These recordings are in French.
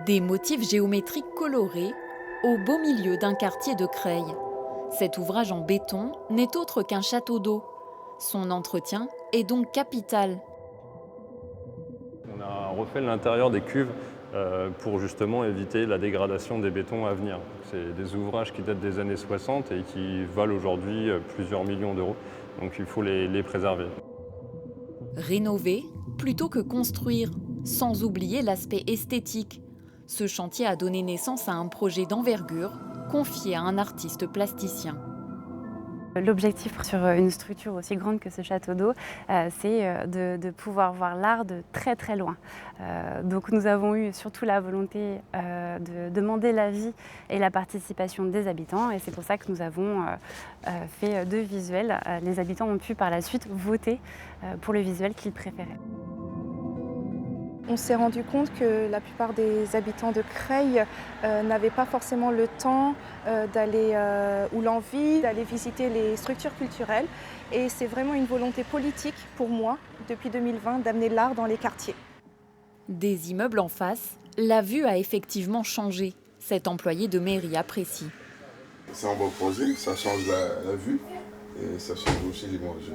Des motifs géométriques colorés au beau milieu d'un quartier de Creil. Cet ouvrage en béton n'est autre qu'un château d'eau. Son entretien est donc capital. On a refait l'intérieur des cuves pour justement éviter la dégradation des bétons à venir. C'est des ouvrages qui datent des années 60 et qui valent aujourd'hui plusieurs millions d'euros. Donc il faut les préserver. Rénover plutôt que construire, sans oublier l'aspect esthétique. Ce chantier a donné naissance à un projet d'envergure confié à un artiste plasticien. L'objectif sur une structure aussi grande que ce château d'eau, c'est de pouvoir voir l'art de très très loin. Donc nous avons eu surtout la volonté de demander l'avis et la participation des habitants, et c'est pour ça que nous avons fait deux visuels. Les habitants ont pu par la suite voter pour le visuel qu'ils préféraient. On s'est rendu compte que la plupart des habitants de Creil n'avaient pas forcément le temps d'aller ou l'envie d'aller visiter les structures culturelles. Et c'est vraiment une volonté politique pour moi, depuis 2020, d'amener l'art dans les quartiers. Des immeubles en face, la vue a effectivement changé. Cet employé de mairie apprécie. C'est un beau projet, ça change la vue et ça change aussi l'image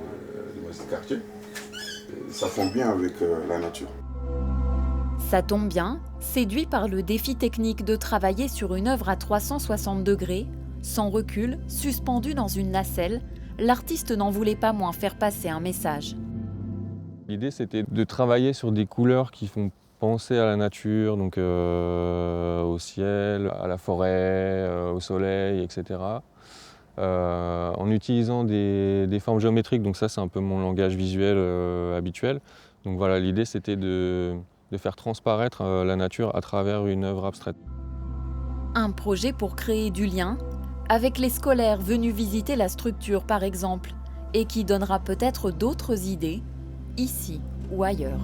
du quartier. Et ça fond bien avec la nature. Ça tombe bien, séduit par le défi technique de travailler sur une œuvre à 360 degrés, sans recul, suspendue dans une nacelle, l'artiste n'en voulait pas moins faire passer un message. L'idée c'était de travailler sur des couleurs qui font penser à la nature, donc au ciel, à la forêt, au soleil, etc. En utilisant des formes géométriques, donc ça c'est un peu mon langage visuel habituel. Donc voilà, l'idée c'était de faire transparaître la nature à travers une œuvre abstraite. Un projet pour créer du lien avec les scolaires venus visiter la structure par exemple, et qui donnera peut-être d'autres idées, ici ou ailleurs.